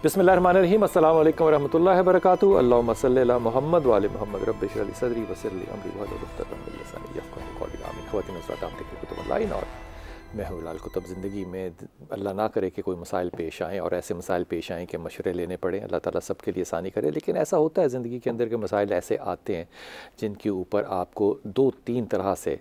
बिस्मिल्लाहिर्रहमानिर्रहीम। अस्सलामु अलैकुम वरहमतुल्लाहि वबरकातुहू। अल्लाहुम्मा सल्लि अला मुहम्मद व आलि मुहम्मद। रब्बि इश्रह ली सदरी व यस्सिर ली अमरी वहलुल उक़दतम मिन लिसानी यफ़क़हू क़ौली। आमीन। ख़वातीन व हज़रात, आप देख रहे हैं कुतुब ऑनलाइन और मैं हूँ बिलाल कुतुब। ज़िंदगी में अल्लाह ना करे कि कोई मसाइल पेश आएँ और ऐसे मसाइल पेश आएँ कि मशवरे लेने पड़े। अल्लाह ताला सब के लिए आसानी करे, लेकिन ऐसा होता है ज़िंदगी के अंदर के मसाइल ऐसे आते हैं जिनके ऊपर आपको दो तीन तरह से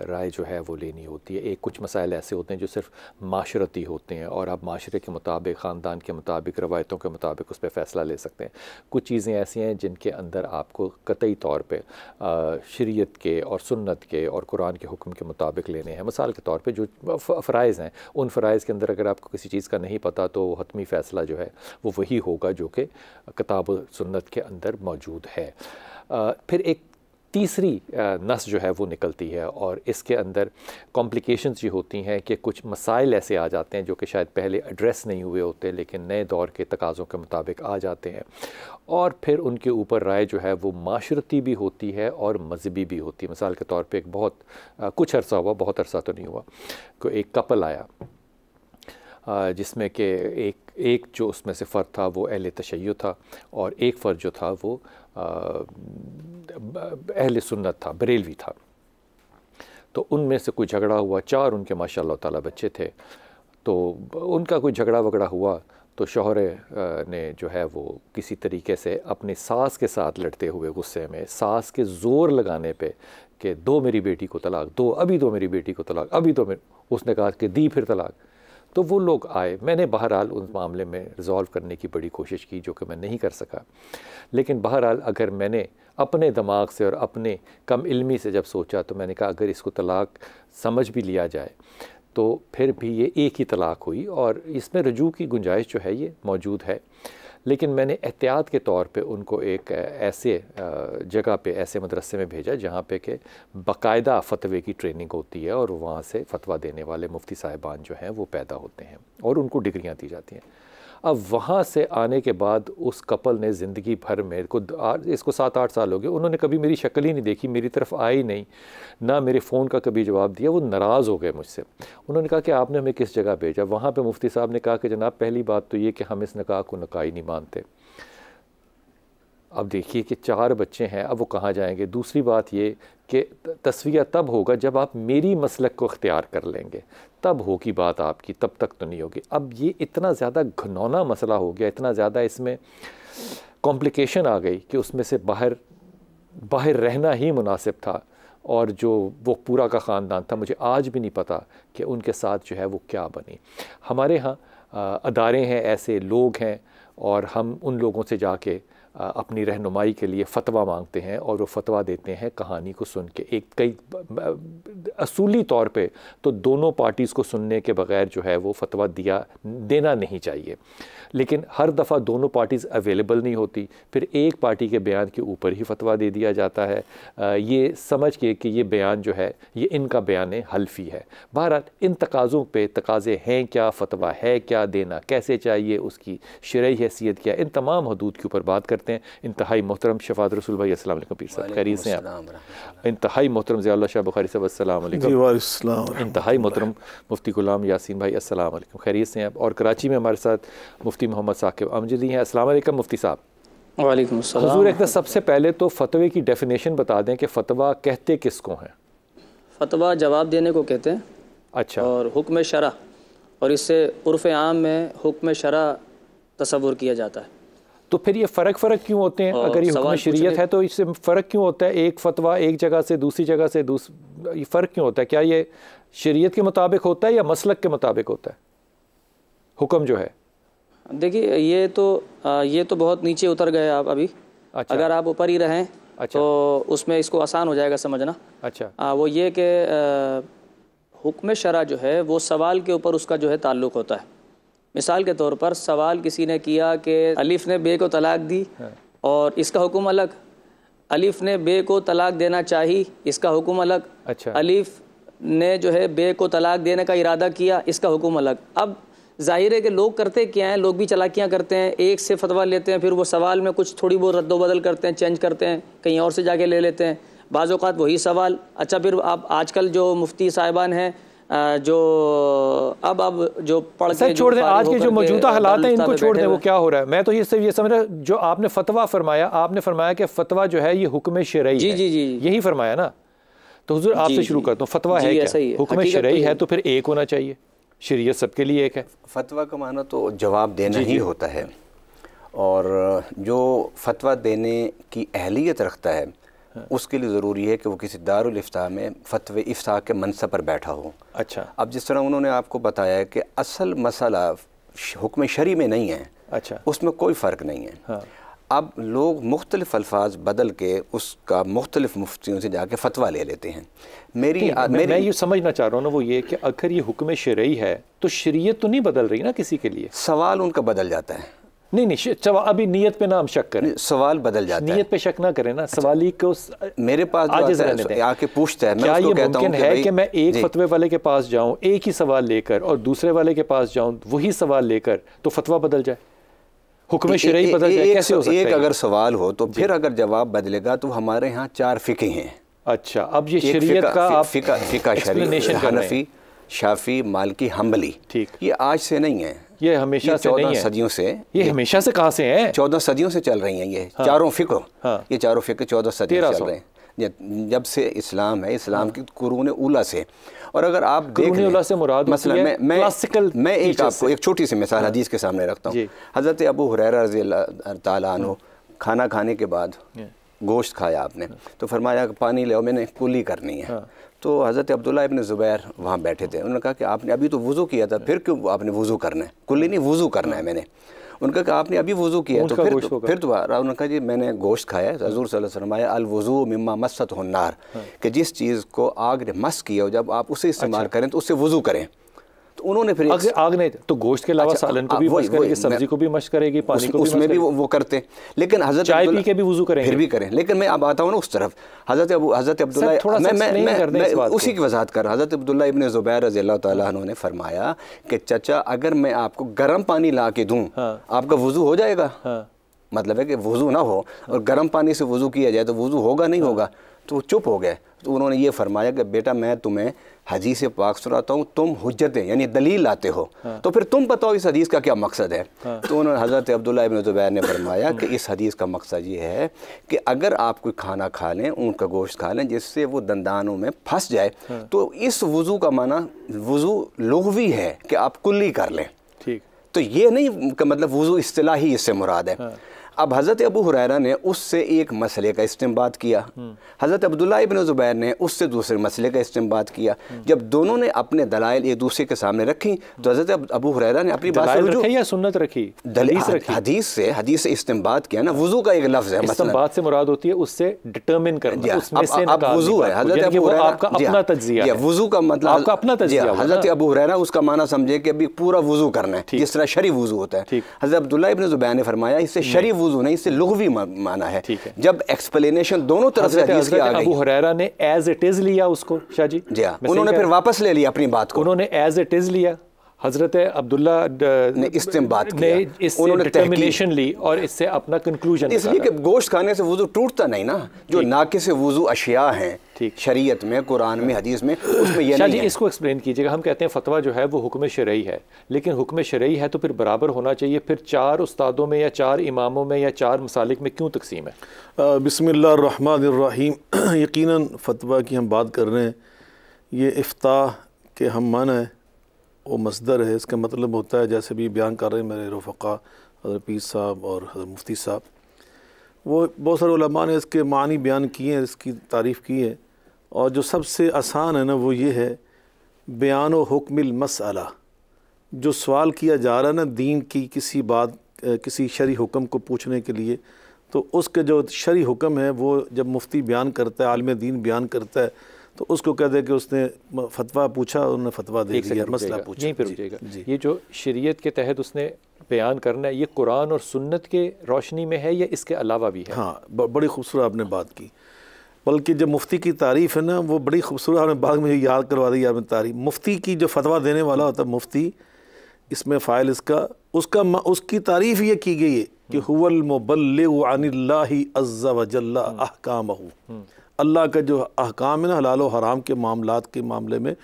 राय जो है वो लेनी होती है। एक कुछ मसाइल ऐसे होते हैं जो सिर्फ माशरती होते हैं और आप माशरे के मुताबिक, ख़ानदान के मुताबिक, रवायतों के मुताबिक उस पर फ़ैसला ले सकते हैं। कुछ चीज़ें ऐसी हैं जिनके अंदर आपको कतई तौर पर शरीयत के और सुन्नत के और कुरान के हुक्म के मुताबिक लेने हैं। मिसाल के तौर पर जो फ़राइज़ हैं, उन फ़राइज़ के अंदर अगर आपको किसी चीज़ का नहीं पता तो हतमी फ़ैसला जो है वो वही होगा जो कि किताब सुन्नत के अंदर मौजूद है। फिर एक तीसरी नस जो है वो निकलती है और इसके अंदर कॉम्प्लिकेशंस ये होती हैं कि कुछ मसाइल ऐसे आ जाते हैं जो कि शायद पहले एड्रेस नहीं हुए होते लेकिन नए दौर के तकाज़ों के मुताबिक आ जाते हैं और फिर उनके ऊपर राय जो है वो माशरती भी होती है और मजहबी भी होती है। मिसाल के तौर पे एक बहुत कुछ अरसा हुआ, बहुत अरसा तो नहीं हुआ, को एक कपल आया जिसमें कि एक जो उसमें से फ़र्द था वो अहले तशय्युअ था और एक फ़र्द जो था वो अहले सुन्नत था, बरेलवी था। तो उनमें से कोई झगड़ा हुआ, चार उनके माशाअल्लाह ताला बच्चे थे, तो उनका कोई झगड़ा वगड़ा हुआ तो शौहर ने जो है वो किसी तरीके से अपनी सास के साथ लड़ते हुए गुस्से में सास के ज़ोर लगाने पे कि दो मेरी बेटी को तलाक दो, अभी दो मेरी बेटी को तलाक, अभी दो मेरी, उसने कहा कि दी फिर तलाक। तो वो लोग आए, मैंने बहरहाल उस मामले में रिज़ॉल्व करने की बड़ी कोशिश की जो कि मैं नहीं कर सका, लेकिन बहरहाल अगर मैंने अपने दिमाग से और अपने कम इल्मी से जब सोचा तो मैंने कहा अगर इसको तलाक समझ भी लिया जाए तो फिर भी ये एक ही तलाक हुई और इसमें रजू की गुंजाइश जो है ये मौजूद है। लेकिन मैंने एहतियात के तौर पे उनको एक ऐसे जगह पे, ऐसे मदरसे में भेजा जहाँ पे कि बाकायदा फ़तवे की ट्रेनिंग होती है और वहाँ से फ़तवा देने वाले मुफ्ती साहिबान जो हैं वो पैदा होते हैं और उनको डिग्रियाँ दी जाती हैं। अब वहाँ से आने के बाद उस कपल ने ज़िंदगी भर मेरे को, इसको 7-8 साल हो गए, उन्होंने कभी मेरी शक्ल ही नहीं देखी, मेरी तरफ आई नहीं, ना मेरे फ़ोन का कभी जवाब दिया। वो नाराज़ हो गए मुझसे। उन्होंने कहा कि आपने हमें किस जगह भेजा? वहाँ पे मुफ्ती साहब ने कहा कि जनाब पहली बात तो ये कि हम इस निकाह को नकाई नहीं मानते। अब देखिए कि 4 बच्चे हैं, अब वो कहाँ जाएंगे? दूसरी बात ये कि तस्वीर तब होगा जब आप मेरी मसलक को इख्तियार कर लेंगे, तब होगी बात आपकी, तब तक तो नहीं होगी। अब ये इतना ज़्यादा घिनौना मसला हो गया, इतना ज़्यादा इसमें कॉम्प्लिकेशन आ गई कि उसमें से बाहर रहना ही मुनासिब था और जो वो पूरा का ख़ानदान था, मुझे आज भी नहीं पता कि उनके साथ जो है वो क्या बनी। हमारे यहाँ अदारे हैं, ऐसे लोग हैं और हम उन लोगों से जाके अपनी रहनुमाई के लिए फ़तवा मांगते हैं और वो फ़तवा देते हैं कहानी को सुन के। एक कई असूली तौर पे तो दोनों पार्टीज़ को सुनने के बग़ैर जो है वो फ़तवा देना नहीं चाहिए, लेकिन हर दफ़ा दोनों पार्टीज़ अवेलेबल नहीं होती, फिर एक पार्टी के बयान के ऊपर ही फ़तवा दे दिया जाता है ये समझ के कि ये बयान जो है ये इनका बयान हल्फ़ी है। बहरहाल इन तकाज़ों पे तकाज़े हैं क्या, फ़तवा है क्या, देना कैसे चाहिए, उसकी शरई हैसियत क्या, इन तमाम हदूद के ऊपर बात करते हैं। इंतहाई मोहतरम शफ़ात रसूल भाई अस्सलाम वालेकुम पीर साहब, खैरियत से आप? इंतहाई मोहतरम ज़ियाउल्लाह शाह बुखारी साहब अस्सलाम वालेकुम। इंतहाई मोहतरम मुफ्ती ग़ुलाम यासीन भाई अस्सलाम वालेकुम, खैरियत से आप? और कराची में हमारे साथ मुफ्ती मोहम्मद साकिब अमजदी हैं। अस्सलाम वालेकुम मुफ्ती साहब। वालेकुम अस्सलाम। हुज़ूर एक सबसे पहले तो फ़तवे की डेफिनेशन बता दें कि फ़तवा कहते किसको हैं? फ़तवा जवाब देने को कहते हैं। अच्छा। और हुक्म शरा, और इससे उर्फ़ आम में हुक्म शरा तसव्वुर किया जाता है। तो फिर ये फ़र्क क्यों होते हैं? अगर ये हुक्म शरीयत है तो इससे फ़र्क क्यों होता है? एक फ़तवा एक जगह से दूसरी जगह से ये फ़र्क क्यों होता है? क्या ये शरीयत के मुताबिक होता है या मसलक के मुताबिक होता है हुक्म जो है? देखिए ये तो बहुत नीचे उतर गए आप अभी। अच्छा। अगर आप ऊपर ही रहें तो उसमें इसको आसान हो जाएगा समझना। अच्छा। वो ये कि हुक्म शरा जो है वो सवाल के ऊपर उसका जो है ताल्लुक़ होता है। मिसाल के तौर पर सवाल किसी ने किया कि अलिफ ने बे को तलाक दी और इसका हुक्म अलग, अलिफ ने बे को तलाक देना चाहिए, इसका हुक्म अलग। अच्छा। अलिफ ने जो है बे को तलाक देने का इरादा किया, इसका हुक्म अलग। अब जाहिर है कि लोग करते क्या हैं, लोग भी चलाकियाँ करते हैं, एक से फतवा लेते हैं, फिर वो सवाल में कुछ थोड़ी बहुत रद्दोबदल करते हैं, चेंज करते हैं, कहीं और से जाके ले लेते हैं, बाज़ औक़ात वही सवाल। अच्छा, फिर आप आजकल जो मुफ्ती साहिबान हैं जो अब जो पढ़ के छोड़ दें, आज के जो मौजूदा हालात हैं इनको छोड़ दें, वो क्या हो रहा है। मैं तो ये सिर्फ ये समझ रहा, जो आपने फतवा फरमाया, आपने फरमाया कि फतवा जो है ये हुक्म शरई है, यही फरमाया ना। तो हुजूर आपसे शुरू करता हूँ, फतवा है क्या? हुक्म शरई है तो फिर एक होना चाहिए, शरीयत सबके लिए एक है। फतवा का माना तो जवाब देना ही होता है, और जो फतवा देने की अहलियत रखता है उसके लिए ज़रूरी है कि वो किसी दारुल इफ्ता में फ़तवे इफ्ता के मनसब पर बैठा हो। अच्छा। अब जिस तरह उन्होंने आपको बताया है कि असल मसला हुक्म शरी में नहीं है, अच्छा, उसमें कोई फ़र्क नहीं है। हाँ। अब लोग मुख्तलिफ़ अल्फाज बदल के उसका मुख्तलिफ़ मुफ्तियों से जाके फ़तवा ले लेते हैं। मैं ये समझना चाह रहा हूँ ना, वो ये कि अगर ये हुक्म शरई है तो शरीयत तो नहीं बदल रही ना किसी के लिए, सवाल उनका बदल जाता है। नहीं, अभी नियत पे ना हम शक करें, सवाल बदल जाता है, नियत पे शक ना करें ना। सवाली को मेरे पास आके पूछता है, क्या ये मुमकिन है कि मैं एक फतवे वाले के पास जाऊं एक ही सवाल लेकर और दूसरे वाले के पास जाऊं वही सवाल लेकर तो फतवा बदल जाए, हुक्म शरई बदल जाए? कैसे हो सकता है? एक अगर सवाल हो तो फिर अगर जवाब बदलेगा तो हमारे यहाँ 4 फ़िक़े हैं। अच्छा, अब ये शरीयत का आप फ़िक़ा शरीयत, हनफी, शाफी, मालिकी, हम्बली, ठीक, ये आज से नहीं है, ये हमेशा से नहीं है, 14 सदियों से। ये हमेशा से कहाँ से हैं? 14 सदियों से चल रही हैं ये चारों फ़िक़े। ये चारों फ़िक़े 14 सदियों से चल रहे हैं, जब से इस्लाम है, इस्लाम की कुरून उला से। और अगर आप देख लें, से मुराद मसला मैं एक आपको एक छोटी सी मिसाल हदीस के सामने रखता हूँ। हज़रत अबू हुरैरा रज़ियल्लाहु तआला अन्हु खाना खाने के बाद गोश्त खाया आपने, तो फरमाया कि पानी ले आओ, मैंने कुली करनी है। तो हज़रत अब्दुल्लाह इब्न ज़ुबैर वहाँ बैठे थे, उन्होंने कहा कि आपने अभी तो वज़ू किया था, फिर क्यों आपने वज़ू करना है? कुली नहीं, वज़ू करना है मैंने। उनका कहा आपने अभी वज़ू किया तो फिर दोबारा। उन्होंने कहा जी मैंने गोश्त खाया। हज़ूर सल्लल्लाहु अलैहि वसल्लम फरमाया अल वज़ू मिम्मा मस्सत हुन्नार, कि जिस चीज़ को आग ने मस किया हो जब आप उसे इस्तेमाल करें तो उससे वज़ू करें। तो उन्होंने फिर आग नहीं तो गोश्त के अलावा सालन को भी मश्क करेगी, सब्जी को भी मश्क करेगी, पानी को भी, उसमें भी वो करते हैं। लेकिन हज़रत चाय पी के भी वज़ू करेंगे, फिर भी करें। लेकिन मैं अब आता हूँ ना उस तरफ, हज़रत अब्दुल्लाह, मैं उसी की वजाहत कर रहा। हज़रत अब्दुल्लाह इब्न ज़ुबैर रज़ियल्लाहु तआला अन्हु ने फरमाया कि चाचा अगर मैं आपको गर्म पानी ला के दूँ आपका वज़ू हो जाएगा? मतलब है कि वज़ू ना हो और गर्म पानी से वज़ू किया जाए तो वज़ू होगा नहीं होगा? तो चुप हो गए। तो उन्होंने ये फरमाया कि बेटा मैं तुम्हें हदीस पाक सुनाता हूँ, तुम हुज्जतें यानी दलील लाते हो, तो फिर तुम बताओ इस हदीस का क्या मकसद है। तो उन्होंने हज़रत अब्दुल्लाह इब्न ज़ुबैर ने फरमाया कि इस हदीस का मकसद ये है कि अगर आप कोई खाना खा लें, ऊँट का गोश्त खा लें जिससे वो दंदानों में फंस जाए, तो इस वज़ू का माना वज़ू लुग़वी है कि आप कुल्ली कर लें। ठीक, तो ये नहीं कि मतलब वज़ू इस्तिलाही इससे मुराद है। अब हज़रत अबू हुरैरा ने उससे एक मसले का इस्तिंबात किया, हज़रत अब्दुल्लाह इब्न ज़ुबैर ने उससे दूसरे मसले का इस्तिंबात किया। जब दोनों ने अपने दलाइल एक दूसरे के सामने रखी तो हज़रत अबू हुरैरा ने अपनी बात रखी या सुन्नत रखी? हदीस से इस्तिंबात किया ना। वज़ू का एक लफ्ज़ है, इस्तिंबात से मुराद होती है उससे डिटरमिन करना, उसमें से अब वज़ू है हज़रत अबू हुरैरा आपका अपना तज्ज़िया है, वज़ू का मतलब आपका अपना तज्ज़िया। हज़रत अबू हुरैरा उसका माना समझे कि अभी पूरा वज़ू करना है जिस तरह शरी वज़ू होता है। हज़रत अब्दुल्लाह इब्न ज़ुबैर ने फरमाया इससे शरी वज़ू नहीं, इससे लुग़वी माना है। जब एक्सप्लेनेशन दोनों तरफ से हदीस की आ गई, अबू हुरैरा ने एज इट इज लिया उसको, शाह जी, उन्होंने फिर वापस ले लिया अपनी बात को, उन्होंने एज इट इज लिया। हज़रत अब्दुल्ला ने इस्तिंबात किया, उन्होंने डिटरमिनेशन ली और इससे अपना कंक्लूजन, इसलिए कि गोश्त खाने से वज़ू टूटता नहीं ना। जो नाक़िस वज़ू अशिया हैं शरीयत में, कुरान में, हदीस में, उसमें ये नहीं है। इसको एक्सप्लेन कीजिएगा। हम कहते हैं फतवा जो है वो हुक्म शरई है, लेकिन हुक्म शरई है तो फिर बराबर होना चाहिए, फिर 4 उस्तादों में या 4 इमामों में या 4 मसालिक में क्यों तकसीम है? बिस्मिल्लाहिर्रहमानिर्रहीम। यकीनन फतवा की हम बात कर रहे हैं, ये इफ्ता के हम माना है वो मसदर है। इसका मतलब होता है, जैसे भी बयान कर रहे हैं मेरे रफ़क़ा हज़रत पीर साहब और हज़रत मुफ्ती साहब, वो बहुत सारे उलमा ने इसके मानी बयान किए हैं, इसकी तारीफ़ की है। और जो सबसे आसान है ना वो ये है बयान व हुक्मिल मसअला, जो सवाल किया जा रहा है ना दीन की किसी बात, किसी शरई हुक्म को पूछने के लिए, तो उसके जो शरई हुक्म है वो जब मुफ्ती बयान करता है, आलिम दीन बयान करता है, तो उसको कहते हैं कि उसने फतवा पूछा, उन्होंने फतवा दे दिया, मसला पूछा। यहीं पर रुकिएगा। ये जो शरीयत के तहत उसने बयान करना है, ये कुरान और सुन्नत के रोशनी में है या इसके अलावा भी है? हाँ, बड़ी खूबसूरत आपने बात की। बल्कि जब मुफ्ती की तारीफ़ है ना वो बड़ी खूबसूरत, आपने बाद में याद करवा दी आपने तारीफ़। मुफ्ती की जो फतवा देने वाला होता है मुफ्ती, इसमें फ़ाइल उसकी तारीफ़ ये की गई है कि हुवल मुबल्लिगु अनिल्लाहि अज़्ज़ा व जल्ला अहकामहु। अल्लाह का जो अहकाम है ना हलाल और हराम के मामलात के मामले में,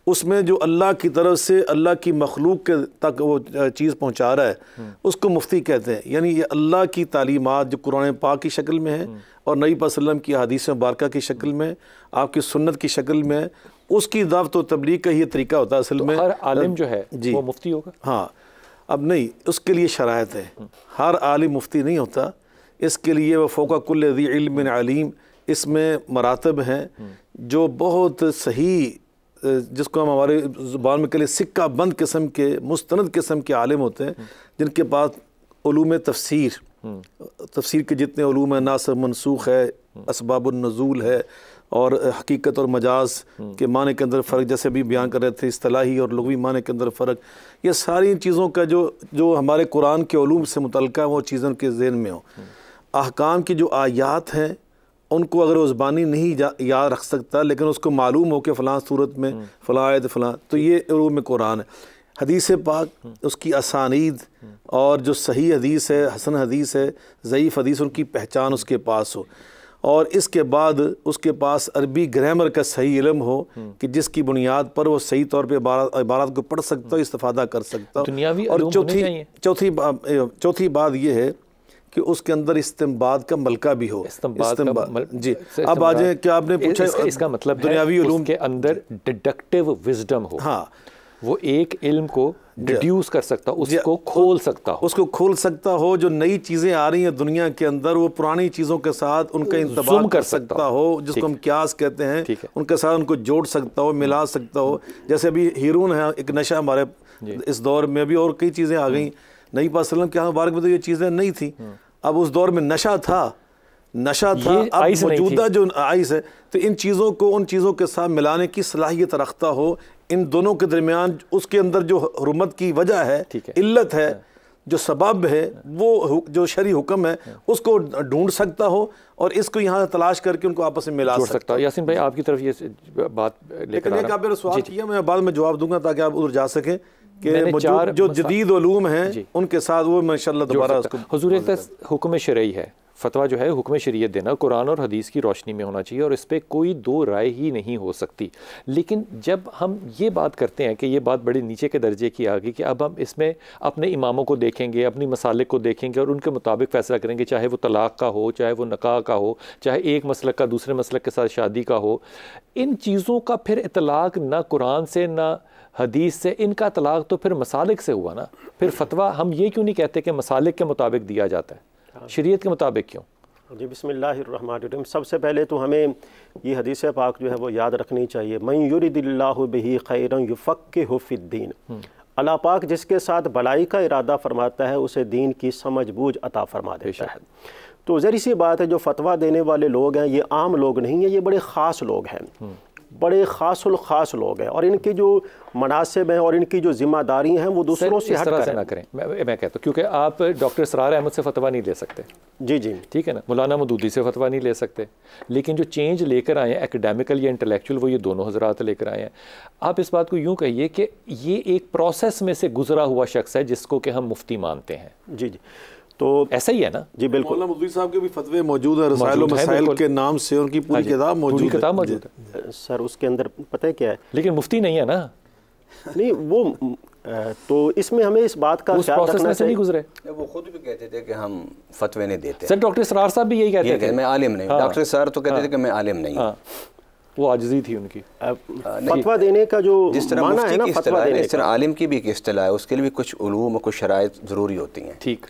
उसमें जो अल्लाह की तरफ से अल्लाह की मखलूक के तक वो चीज़ पहुंचा रहा है उसको मुफ्ती कहते हैं। यानी ये अल्लाह की तालीमात जो कुरान पाक की शक्ल में है और नबी पाक सल्लल्लाहु अलैहि वसल्लम की हदीस मुबारका की शक्ल में, आपकी सुन्नत की शक्ल में, उसकी दावत व तबलीग का ये तरीका होता है असल में। हर आलिम जो है जी वो मुफ्ती होगा? हाँ, अब नहीं, उसके लिए शराइत है। हर आलिम मुफ्ती नहीं होता, इसके लिए वह फ़ौक़ कुल्लि ज़ी इल्मिन अलीम, इसमें मरातब हैं जो बहुत सही, जिसको हम हमारे ज़ुबान में कह सिक्का बंद किस्म के, मुस्तनद किस्म के आलिम होते हैं, जिनके पास उलूम तफसीर के जितने उलूम हैं, नासिख़ मनसूख़ है, असबाबुन नुज़ूल है, और हकीकत और मजाज के माने के अंदर फ़र्क, जैसे भी बयान कर रहे थे, इस्तिलाही और लुग़वी माने के अंदर फ़र्क, ये सारी चीज़ों का जो हमारे कुरान के उलूम से मुतल्लिक़ा वो चीज़ें उनके ज़हन में हो। अहकाम की जो आयात हैं उनको अगर वो ज़बानी नहीं याद रख सकता, लेकिन उसको मालूम हो कि फ़लाँ सूरत में फ़लाँ आयत फ़लाँ, तो ये उलूम कुरान है। हदीस पाक, उसकी असानीद और जो सही हदीस है, हसन हदीस है, ज़ईफ़ हदीस, उनकी पहचान उसके पास हो, और इसके बाद उसके पास अरबी ग्रामर का सही इल्म हो कि जिसकी बुनियाद पर वो सही तौर पे इबारत को पढ़ सकता हो, इस्तिफ़ादा कर सकता हो। और चौथी बात ये है कि उसके अंदर इस्तिंबात का मलका भी हो। जी, अब आ जाए, क्या आपने पूछा, इसका मतलब दुनियावी उलूम के अंदर डिडक्टिव विजडम हो। हाँ, वो एक इल्म को डिड्यूस कर सकता, उसको खोल सकता हो, जो नई चीज़ें आ रही हैं दुनिया के अंदर, वो पुरानी चीज़ों के साथ उनका इंतबाह कर सकता हो, जिसको हम क्यास कहते हैं, उनके साथ उनको जोड़ सकता हो, मिला सकता हो। जैसे अभी हीरून है एक नशा हमारे इस दौर में भी, और कई चीज़ें आ गई। नबी पाक सल्लल्लाहु अलैहि वसल्लम के मुबारक में तो ये चीज़ें नहीं थी, अब उस दौर में नशा था, अब मौजूदा जो आइस है, तो इन चीज़ों को उन चीज़ों के साथ मिलाने की सलाहियत रखता हो। इन दोनों के दरमियान उसके अंदर जो हुर्मत की वजह है, इल्लत है, जो सबब है, वो जो शरी हुक्म है, उसको ढूंढ सकता हो और इसको यहाँ तलाश करके उनको आपस में मिला सकता हो। यासीन भाई, आपकी तरफ ये बात लेकर आप मेरा सवाल किया, मैं बाद में जवाब दूंगा ताकि आप उधर जा सकें कि जो जदीद उलूम हैं उनके साथ वो इंशाअल्लाह दोबारा उसको। हुजूर एक हुक्म शरई है, फतवा जो है हुक्म शरीयत देना कुरान और हदीस की रोशनी में होना चाहिए, और इस पर कोई दो राय ही नहीं हो सकती। लेकिन जब हम ये बात करते हैं कि ये बात बड़े नीचे के दर्जे की आ गई कि अब हम इसमें अपने इमामों को देखेंगे, अपनी मसालिक को देखेंगे और उनके मुताबिक फ़ैसला करेंगे, चाहे वो तलाक़ का हो, चाहे वो निकाह का हो, चाहे एक मसलक का दूसरे मसलक के साथ शादी का हो, इन चीज़ों का फिर इतलाक़ ना कुरान से ना हदीस से, इनका तलाक़ तो फिर मसालिक से हुआ ना। फिर फतवा हम ये क्यों नहीं कहते कि मसालिक के मुताबिक दिया जाता है, शरीयत के मुताबिक क्यों? जी, बिस्मिल्लाहिर्रहमानिर्रहीम। सबसे पहले तो हमें ये हदीस पाक जो है वो याद रखनी चाहिए, मन युरिदिल्लाहु बिही खैरन युफ़क्किहु फ़िद्दीन। अल्लाह पाक जिसके साथ भलाई का इरादा फरमाता है उसे दीन की समझ बूझ अता फरमा देता है। तो ज़री सी बात है, जो फतवा देने वाले लोग हैं ये आम लोग नहीं हैं, ये बड़े ख़ास लोग हैं, बड़े ख़ास लोग हैं, और इनकी जो मनासिब हैं और इनकी जो जिम्मेदारी हैं वो दूसरों से हट कर ना करें। मैं कहता हूँ, क्योंकि आप डॉक्टर इसरार अहमद से फतवा नहीं ले सकते, जी, ठीक है ना, मौलाना मदूदी से फतवा नहीं ले सकते, लेकिन जो चेंज लेकर आए हैं एकेडमिकल या इंटेलेक्चुअल, वो ये दोनों हजरात लेकर आए हैं। आप इस बात को यूँ कहिए कि ये एक प्रोसेस में से गुजरा हुआ शख्स है जिसको कि हम मुफ्ती मानते हैं। जी, तो ऐसा ही है ना? जी बिल्कुल। मौलाना मुफ्ती साहब के भी फतवे मौजूद है, रसाइल और मसाइल के नाम से उनकी पूरी किताब मौजूद है। सर उसके अंदर पता है क्या है, लेकिन मुफ्ती नहीं है ना। नहीं वो तो इसमें हमें इस बात का ख्याल रखना चाहिए। गुजरे वो खुद भी कहते थे कि हम फतवे नहीं देते। सर डॉक्टर इसरार साहब भी यही कहते थे, मैं आलिम नहीं। डॉक्टर सर तो कहते थे कि मैं आलिम नहीं। वो आजिज़ी थी उनकी। फतवा देने का जो जिस तरह माना है ना, फतवा देने इस तरह आलिम की भी एक इस्तिलाह है, उसके लिए भी कुछ उलूम और कुछ शराइत ज़रूरी होती हैं। ठीक,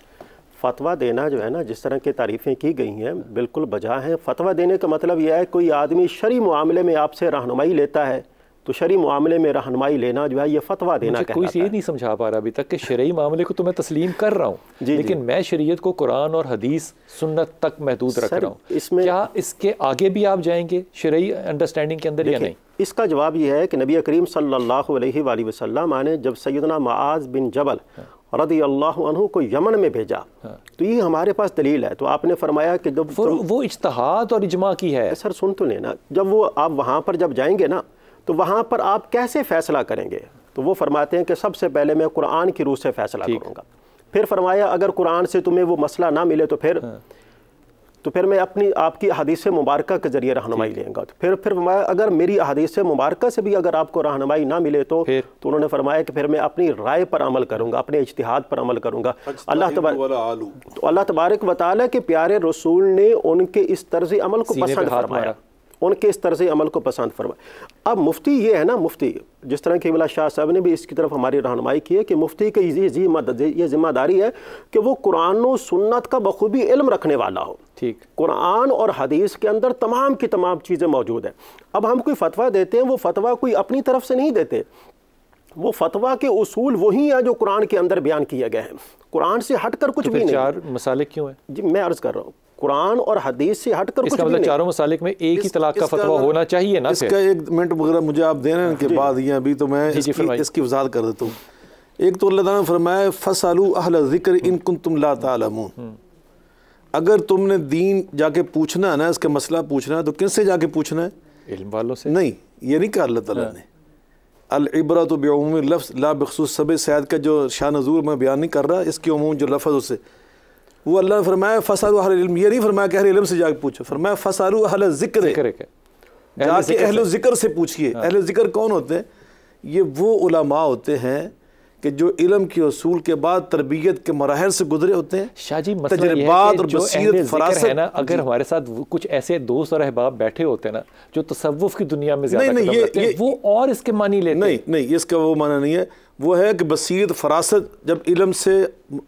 फतवा देना जो है ना, जिस तरह की तारीफ़ें की गई हैं बिल्कुल बजा है। फतवा देने का मतलब यह है कोई आदमी शरई मामले में आपसे रहनुमाई लेता है, तो शरई मामले में रहनुमाई लेना जो है ये फतवा देना कहलाता है। कोई ये नहीं समझा पा रहा अभी तक कि शरई मामले को तो मैं तस्लीम कर रहा हूँ, लेकिन मैं शरीयत को कुरान और हदीस सुन्नत तक महदूद रख रहा हूँ। इसमें क्या इसके आगे भी आप जाएंगे शरई अंडरस्टैंडिंग के अंदर या नहीं? इसका जवाब यह है कि नबी करीम सल्लल्लाहु अलैहि वसल्लम ने जब सैयदना मुआज़ बिन जबल रज़ी अल्लाहु अन्हु को यमन में भेजा, तो ये हमारे पास दलील है। तो आपने फरमाया कि जब वो इज्तिहाद और इज्मा की है। सर सुन तो लेना, जब वो आप वहाँ पर जब जाएंगे ना, तो वहाँ पर आप कैसे फ़ैसला करेंगे? तो वो फरमाते हैं कि सबसे पहले मैं कुरान की रूह से फ़ैसला करूँगा। फिर फरमाया अगर कुरान से तुम्हें वो मसला ना मिले तो फिर तो फिर मैं अपनी आपकी हदीस मुबारक के ज़रिए रहनुमाई लेंगा। तो फिर मैं अगर मेरी हदीस मुबारक से भी अगर आपको रहनुमाई ना मिले तो उन्होंने फरमाया कि फिर मैं अपनी राय पर अमल करूँगा, अपने इज्तिहाद पर अमल करूँगा। अल्लाह तबारक व तआला के प्यारे रसूल ने उनके इस तर्ज़ अमल को पसंद फरमाया, उनके इस तर्ज़ अमल को पसंद फरमाया। अब मुफ्ती ये है ना, मुफ्ती जिस तरह क़िबला शाह साहब ने भी इसकी तरफ हमारी रहनुमाई की है कि मुफ्ती की ये ज़िम्मेदारी है कि वो कुरान और सुन्नत का बखूबी इल्म रखने वाला हो। ठीक, कुरान और हदीस के अंदर तमाम की तमाम चीज़ें मौजूद हैं। अब हम कोई फतवा देते हैं, वो फतवा कोई अपनी तरफ से नहीं देते, वो फतवा के उसूल वही है जो कुरान के अंदर बयान किए गए हैं, कुरान से हटकर कुछ भी नहीं। चार मसालिक क्यों है जी, मैं अर्ज़ कर रहा हूँ कुरान और हदीस से हटकर कुछ मतलब चारों मसालिक में एक ही तलाक का फतवा होना चाहिए ना। इसका एक मिनट वगैरह मुझे आप देने के बाद ये अभी तो मैं इसकी वजाहत कर देता हूँ। एक तो अल्लाह ताला ने फरमाया फसअलू अहल ज़िक्र इन कुंतुम ला तालमून, अगर तुमने दीन जाके पूछना है ना, इसका मसला पूछना है तो किससे जाके पूछना है? इल्म वालों से। नहीं, ये नहीं कहा अल्लाह ताला ने। अल इबरतु बिउमूमिल लफ्ज़ ला बख़ुसूस सबब सैयद का जो शाह नज़ूर में बयान नहीं कर रहा, इसके उमूम जो लफ्ज़ उससे वो अल्लाह ने फरमाया फसअलू अहल इल्म, ये नहीं फरमाया कि अहल इल्म से जाके पूछो, फरमाया फसअलू अहल ज़िक्र, जाके अहल ज़िक्र से पूछिए। अहल ज़िक्र कौन होते हैं? ये वो उलमा होते हैं कि जो इल्म के उसूल के बाद तरबियत के मराहिल से गुजरे होते हैं। शाह जी, तजर्बात और बसीरत फरासत है ना, अगर हमारे साथ कुछ ऐसे दोस्त और अहबाब बैठे होते हैं ना जो तसव्वुफ की दुनिया में ज़्यादा कदम रखते हैं, वो और इसके मानी लेते हैं। नहीं, इसका वो माना नहीं है। वो है कि बसीरत फरासत जब इल्म से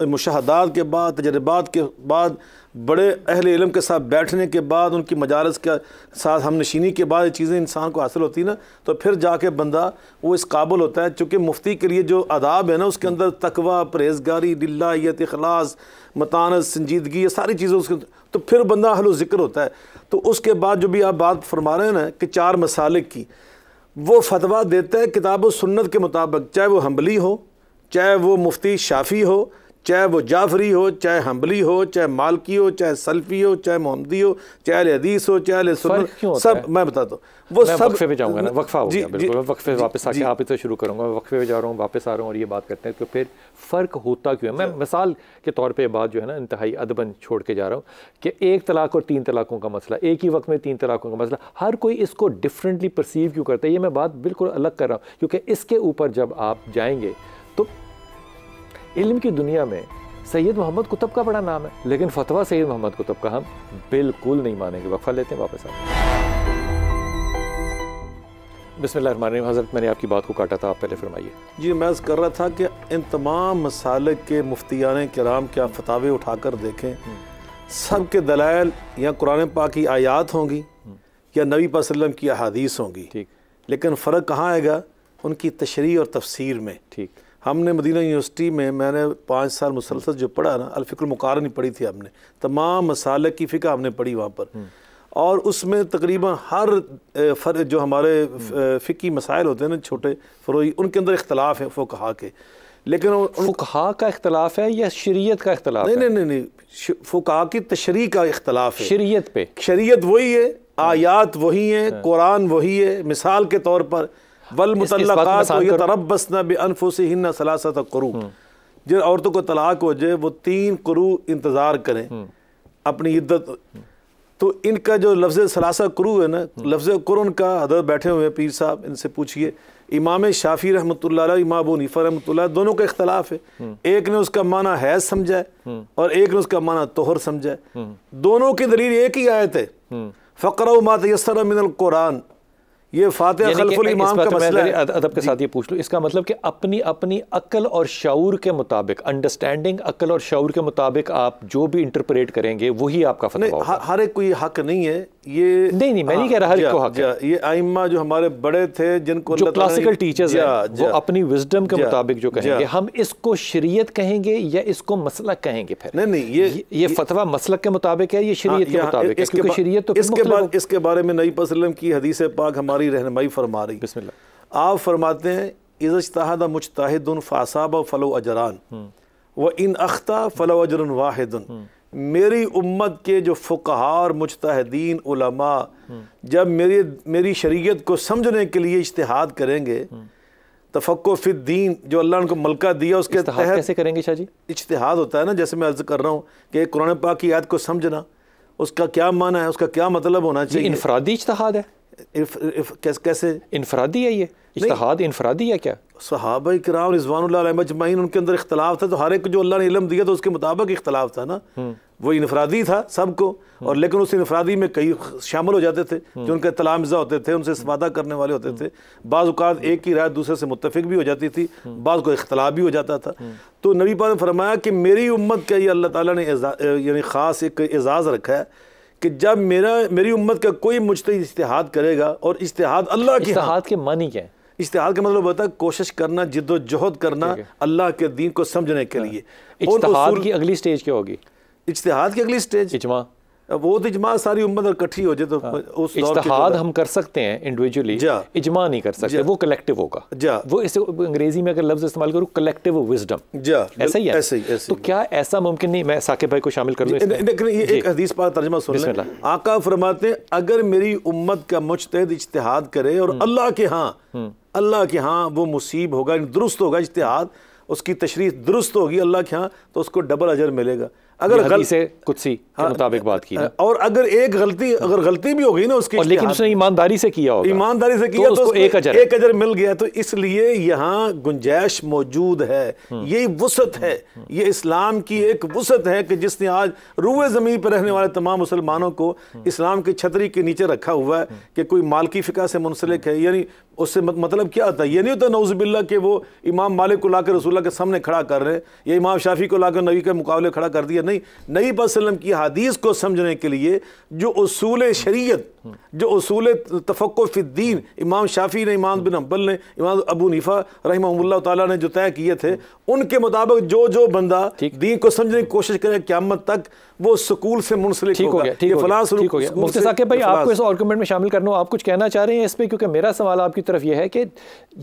मुशाहदात के बाद, तजर्बात के बाद, बड़े अहले इल्म के साथ बैठने के बाद, उनकी मजालिस के साथ हमनशीनी के बाद ये चीज़ें इंसान को हासिल होती है ना, तो फिर जाके बंदा वो इस काबिल होता है। चूँकि मुफ्ती के लिए जो आदाब है ना, उसके अंदर तकवा, परहेज़गारी, लिल्लाहियत, इखलास, मतानत, संजीदगी, ये सारी चीज़ें उसके, तो फिर बंदा अहल ज़िक्र होता है। तो उसके बाद जो भी आप बात फरमा रहे हैं ना कि चार मसालिक की, वो फतवा देता है किताब व सुन्नत के मुताबिक, चाहे वो हम्बली हो, चाहे वो मुफ्ती शाफ़ी हो, चाहे वो जाफरी हो, चाहे हम्बली हो, चाहे मालकी हो, चाहे सल्फी हो, चाहे मोहम्मदी हो, चाहे हदीस हो, चाहे सुन्नत, सब मैं बताता हूँ। वो सब वक्फे पे जाऊँगा ना, वक्फा हो गया बिल्कुल, वक्फे वापस आके आप इसे शुरू करूँगा, वक्फे पे जा रहा हूँ, वापस आ रहा हूँ और ये बात करते हैं तो फिर फ़र्क होता क्यों है? मैं मिसाल के तौर पे बात जो है ना इंतहाई अदबन छोड़ के जा रहा हूँ कि एक तलाक और तीन तलाकों का मसला, एक ही वक्त में तीन तलाकों का मसला, हर कोई इसको डिफरेंटली परसीव क्यों करता है? ये मैं बात बिल्कुल अलग कर रहा हूँ, क्योंकि इसके ऊपर जब आप जाएंगे तो इल्म की दुनिया में सैयद मोहम्मद कुतुब का बड़ा नाम है, लेकिन फतवा सैयद मोहम्मद कुतुब का हम बिल्कुल नहीं मानेंगे। वक्फा लेते हैं, वापस आते हैं। बिस्मिल्लाहिर्रहमानिर्रहीम। हज़रत, मैंने आपकी बात को काटा था, आप पहले फरमाइए। जी, मैं अर्ज़ कर रहा था कि इन तमाम मसालिक के मुफ्तियान किराम क्या फतावे उठाकर देखें, सब के दलाइल या कुरान पाक की आयात होंगी या नबी पाक सल्लल्लाहु अलैहि वसल्लम की अहादीस होंगी। ठीक, लेकिन फ़र्क कहाँ आएगा? उनकी तशरीह और तफसीर में। ठीक, हमने मदीना यूनिवर्सिटी में मैंने 5 साल मुसलसल जो पढ़ा ना, अल-फ़िक़्हुल मुक़ारन पढ़ी थी हमने, तमाम मसालिक की फ़िक़्ह हमने पढ़ी वहाँ पर, और उसमें तकरीबन हर जो हमारे फ़िक़्ही मसाइल होते हैं ना छोटे फ़रोई, उनके अंदर इख्तलाफ है फ़ुक़हा के। लेकिन फ़ुक़हा का इख्तलाफ है या शरीयत का इख्तलाफ है? नहीं, फ़ुक़हा की तशरीह का इख्तलाफ है। शरीयत पे, शरीयत वही है, आयात वही है, कुरान वही है। मिसाल के तौर पर वल मुतल्लक़ात यतरब्बस्न बिअन्फुसिहिन्ना सलासत क़ुरू, जिन औरतों को तलाक हो जाए वो 3 क़ुरू इंतज़ार करें अपनी इद्दत। तो इनका जो लफ्ज़ सलासा क़ुरू है ना, लफ्ज़ क़ुरन का हज़रत बैठे हुए पीर साहब, इनसे पूछिए। इमाम शाफ़ी रहमतुल्लाह अलैह, इमाम अबू हनीफ़ा रहमतुल्लाह, दोनों का इख्तलाफ है। एक ने उसका माना हैज़ समझा है और एक ने उसका माना तोहर समझा है। दोनों की दलील एक ही आयत है, फ़क़रऊ मा तयस्सर मिनल क़ुरान। ये फातिहा खल्फुल इमाम का मसला है। अदब के साथ ये पूछ लूँ, इसका मतलब कि अपनी अपनी अक्ल और शऊर के मुताबिक, अंडरस्टैंडिंग अक्ल और शऊर के मुताबिक आप जो भी इंटरप्रेट करेंगे वही आपका फतवा होगा। हर एक को ये हक नहीं है। ये नहीं, मैं नहीं कह रहा हर एक को हक है। ये आइम्मा जो हमारे बड़े थे, जिनको जो क्लासिकल टीचर्स हैं, वो अपनी विजडम के मुताबिक जो कहेंगे, हम इसको शरीयत कहेंगे या इसको मसलक कहेंगे? फिर नहीं, ये फतवा मसलक के मुताबिक है, ये शरीयत के मुताबिक है, क्योंकि शरीयत तो इसके बारे में नबी वसल्लम की हदीस पाक हमारी रहनुमाई फरमा रही। बिस्मिल्लाह। आप फरमाते हैं इज़ा इज्तहद मुज्तहिदुन फ़असाब फलहु अजरान व इन अख्ता फलहु अजरुन वाहिदुन। मेरी उम्मत के जो फ़ुक़हा और मुज्तहिदीन उलमा जब मेरी शरीयत को समझने के लिए इज्तिहाद करेंगे, तफ़क्कुह फ़िद्दीन जो अल्लाह ने उनको मलका दिया उसके तहत कैसे करेंगे शाह जी? इज्तिहाद होता है ना, जैसे मैं अर्ज़ कर रहा हूँ कि कुरान पाक की आयत को समझना, उसका क्या माना है, उसका क्या मतलब होना चाहिए। इनफरादी इज्तिहाद है, कैसे इनफरादी है ये इज्तिहाद, इनफरादी है क्या? सहाबा किराम रिज़वानुल्लाह अलैहिम अजमईन उनके अंदर इख्तलाफ था, तो हर एक जो अल्लाह ने इल्म दिया तो उसके मुताबिक इख्तलाफ था ना। वो इनफरादी था सबको, और लेकिन उस इनफरादी में कई शामिल हो जाते थे जो उनके तलामज़ा होते थे, उनसे इस्तेफादा करने वाले होते थे। बाज़ औक़ात एक की राय दूसरे से मुत्तफ़िक भी हो जाती थी, बाज़ को इख्तलाफ भी हो जाता था। तो नबी पाक ने फरमाया कि मेरी उम्मत का ये अल्लाह ताला ने यानी ख़ास एक एजाज़ रखा है कि जब मेरी उम्मत का कोई मुज्तहिद इज्तिहाद करेगा, और इज्तिहाद अल्लाह की, इज्तिहाद के मानी क्या है? इज्तिहाद का मतलब होता है कोशिश करना, जिद्दोजहद करना अल्लाह के दीन को समझने के लिए। इज्तिहाद की अगली स्टेज क्या होगी? इज्तिहाद की अगली स्टेज इजमा। वो तो इजमा सारी उम्मत इकट्ठी हो जाए तो उस इज्तिहाद हम कर सकते हैं इंडिविजुअली, इजमा नहीं कर सकते, वो कलेक्टिव होगा। वो इसे अंग्रेजी में अगर लफ्ज इस्तेमाल करूँ कलेक्टिव विजडम, ऐसा ही है। तो क्या ऐसा मुमकिन नहीं, मैं साकिब भाई को शामिल कर दूं? एक हदीस पाक तर्जुमा सुन लें। आका फरमाते हैं अगर मेरी उम्मत का मुज्तहिद इज्तिहाद करे और अल्लाह के यहाँ वो मुसीब होगा, दुरुस्त होगा इज्तिहाद, उसकी तशरीह दुरुस्त होगी अल्लाह के यहाँ, तो उसको डबल अजर मिलेगा। अगर कुदसी के मुताबिक बात की ना, और अगर गलती भी हो गई ना उसकी, और लेकिन उसने ईमानदारी से किया होगा, ईमानदारी से किया तो उसको एक अजर मिल गया। तो इसलिए यहाँ गुंजाइश मौजूद है, यही वसत है, ये इस्लाम की एक वसत है कि जिसने आज रूए ज़मीन पर रहने वाले तमाम मुसलमानों को इस्लाम की छतरी के नीचे रखा हुआ है कि कोई मालकी फ़िक़ा से मुंसलिक है। यानी उससे मतलब क्या होता है? ये नहीं होता नौज़ुबिल्लाह के वो इमाम मालिक को लाकर रसूलुल्लाह के सामने खड़ा कर रहे हैं, या इमाम शाफी को लाकर नबी के मुकाबले खड़ा कर दिया। नहीं, नबी वसल्लम की हदीस को समझने के लिए जो उसूल शरीयत, जो उसूल तफक्कुह फ़िद्दीन इमाम शाफी ने, इमाम बिन हंबल ने, इमाम अबू हनीफा रहमहुल्लाह ताला ने जो तय किए थे, उनके मुताबिक जो बंदा दीन को समझने की कोशिश करे क़यामत तक वो सुकूल से मुंसलिक होगा। ये फलास हो गया। मुफ्ती साकिब भाई आपको इस आर्गुमेंट में शामिल करना, आप कुछ कहना चाह रहे हैं इस पे? क्योंकि मेरा सवाल आपकी तरफ यह है कि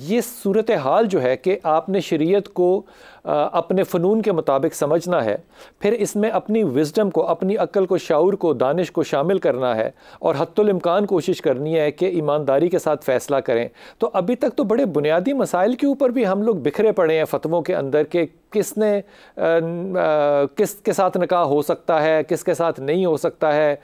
ये सूरत हाल जो है कि आपने शरीयत को अपने फ़नून के मुताबिक समझना है, फिर इसमें अपनी विज़डम को, अपनी अक्ल को, शाऊर को, दानिश को शामिल करना है, और हत्तुल इम्कान कोशिश करनी है कि ईमानदारी के साथ फ़ैसला करें। तो अभी तक तो बड़े बुनियादी मसाइल के ऊपर भी हम लोग बिखरे पड़े हैं फ़तवों के अंदर कि किसके साथ निकाह हो सकता है, किसके साथ नहीं हो सकता है,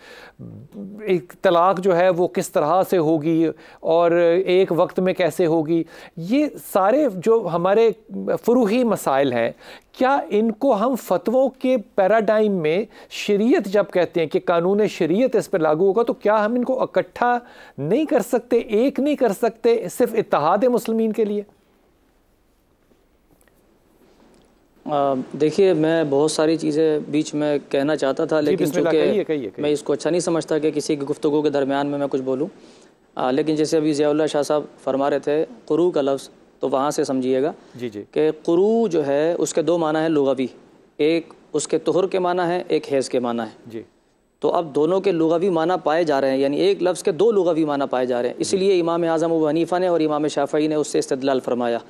एक तलाक जो है वो किस तरह से होगी और एक वक्त में कैसे होगी। ये सारे जो हमारे फ़ुरूही मसाइल हैं, क्या इनको हम फ़तवों के पैराडाइम में शरीयत जब कहते हैं कि कानून शरीयत इस पर लागू होगा, तो क्या हम इनको इकट्ठा नहीं कर सकते, एक नहीं कर सकते सिर्फ इत्तेहाद मुस्लिमीन के लिए? देखिए, मैं बहुत सारी चीज़ें बीच में कहना चाहता था, लेकिन चूँकि मैं इसको अच्छा नहीं समझता कि किसी की गुफ्तगू के दरमियान में मैं कुछ बोलूँ। लेकिन जैसे अभी ज़ियाउल्लाह शाह साहब फरमा रहे थे क़ुरू का लफ्ज़, तो वहाँ से समझिएगा कि क़ुरू जो है उसके दो माना है लुग़वी, एक उसके तुहर के माना है, एक हैज़ के माना है जी। तो अब दोनों के लुग़वी माना पाए जा रहे हैं, यानी एक लफ्ज़ के दो लुग़वी माना पाए जा रहे हैं। इसलिए इमाम आज़म अबू हनीफ़ा ने और इमाम शाफ़ई ने उससे इस्तदलाल फरमाया,